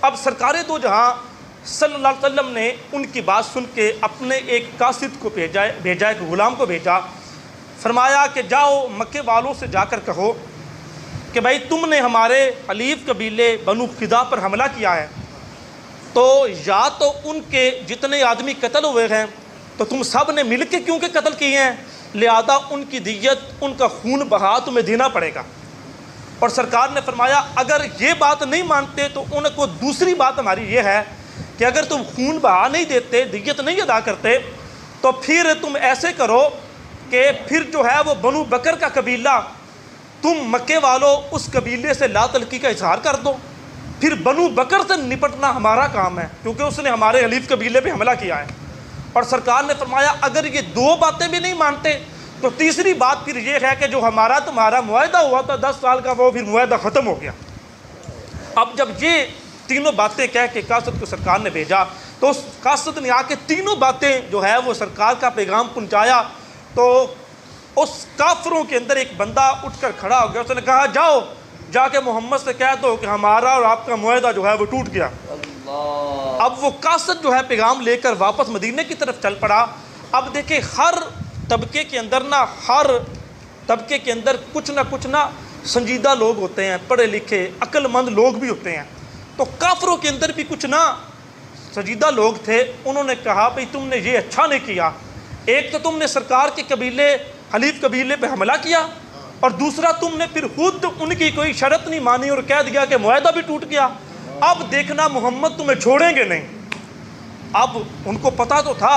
اب سرکار دو جہاں صلی اللہ علیہ وسلم نے ان کی بات سن کے اپنے ایک قاصد کو بھیجا، ایک غلام کو بھیجا، فرمایا کہ جاؤ مکے والوں سے جا کر کہو کہ بھائی تم نے ہمارے حلیف قبیلے بنو خدا پر حملہ کیا ہے، تو یا تو ان کے جتنے آدمی قتل ہوئے ہیں تو تم سب نے مل کے کیونکہ قتل کیے ہیں، لہذا ان کی دیت، ان کا خون بہا تمہیں دینا پڑے گا۔ اور سرکار نے فرمایا اگر یہ بات نہیں مانتے تو ان کو دوسری بات ہماری یہ ہے کہ اگر تم خون بہا نہیں دیتے، دیت نہیں ادا کرتے، تو پھر تم ایسے کرو کہ پھر جو ہے وہ بنو بکر کا قبیلہ، تم مکے والوں اس قبیلے سے لا تعلقی کا اظہار کر دو، پھر بنو بکر سے نپٹنا ہمارا کام ہے کیونکہ اس نے ہمارے حلیف قبیلے پہ حملہ کیا ہے۔ اور سرکار نے فرمایا اگر یہ دو باتیں بھی نہیں مانتے تو تیسری بات پھر یہ ہے کہ جو ہمارا تمہارا معاہدہ ہوا تھا 10 سال کا، وہ پھر معاہدہ ختم ہو گیا۔ اب جب یہ تینوں باتیں کہہ کے قاصد کو سرکار نے بھیجا تو اس قاصد نے آ کے تینوں باتیں جو ہے وہ سرکار کا پیغام پہنچایا، تو اس کافروں کے اندر ایک بندہ اٹھ کر کھڑا ہو گیا، اس نے کہا جاؤ جا کے محمد سے کہہ دو کہ ہمارا اور آپ کا معاہدہ جو ہے وہ ٹوٹ گیا۔ اب وہ قاصد جو ہے پیغام لے کر واپس مدینے کی طرف چل پڑا۔ اب دیکھیں ہر طبقے کے اندر ہر طبقے کے اندر کچھ نہ سنجیدہ لوگ ہوتے ہیں، پڑھے لکھے عقل مند لوگ بھی ہوتے ہیں، تو کافروں کے اندر بھی کچھ سنجیدہ لوگ تھے۔ انہوں نے کہا بھئی تم نے یہ اچھا نہیں کیا، ایک تو تم نے سرکار کے قبیلے حلیف قبیلے پہ حملہ کیا، اور دوسرا تم نے پھر خود ان کی کوئی شرط نہیں مانی اور کہہ دیا کہ معاہدہ بھی ٹوٹ گیا، اب دیکھنا محمد تمہیں چھوڑیں گے نہیں۔ اب ان کو پتا تو تھا،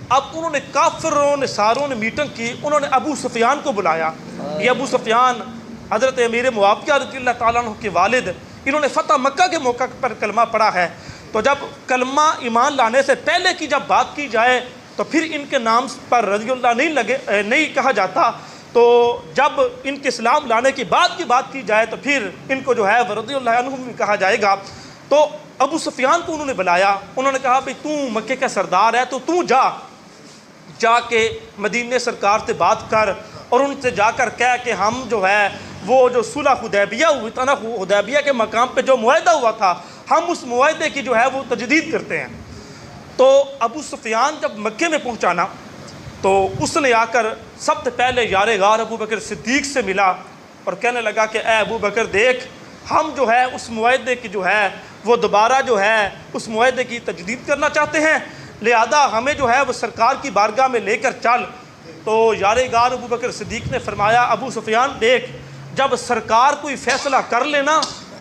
اب انہوں نے کافروں نے ساروں نے میٹنگ کی، انہوں نے ابو سفیان کو بلایا۔ یہ ابو سفیان حضرت امیر معاویہ رضی اللہ تعالیٰ عنہ کے والد، انہوں نے فتح مکہ کے موقع پر کلمہ پڑھا ہے، تو جب کلمہ ایمان لانے سے پہلے کی جب بات کی جائے تو پھر ان کے نام پر رضی اللہ نہیں کہا جاتا، تو جب ان کے اسلام لانے کی بات کی جائے تو پھر ان کو جو ہے رضی اللہ عنہم بھی کہا جائے گا۔ تو ابو سفیان کو انہوں نے بلایا، انہوں نے کہا بھئی تو مکے کا سردار ہے تو جا کے مدینے سرکار سے بات کر اور ان سے جا کر کہہ کہ ہم جو ہے وہ جو صلح حدیبیہ ہوئی تھا نا، حدیبیہ کے مقام پہ جو معاہدہ ہوا تھا، ہم اس معاہدے کی جو ہے وہ تجدید کرتے ہیں۔ تو ابو سفیان جب مکے میں پہنچانا تو اس نے آ کر سب سے پہلے یار غار ابو بکر صدیق سے ملا اور کہنے لگا کہ اے ابو بکر دیکھ، ہم جو ہے اس معاہدے کی جو ہے وہ دوبارہ جو ہے اس معاہدے کی تجدید کرنا چاہتے ہیں، لہذا ہمیں جو ہے وہ سرکار کی بارگاہ میں لے کر چل۔ تو یار غار ابو بکر صدیق نے فرمایا ابو سفیان دیکھ، جب سرکار کوئی فیصلہ کر لینا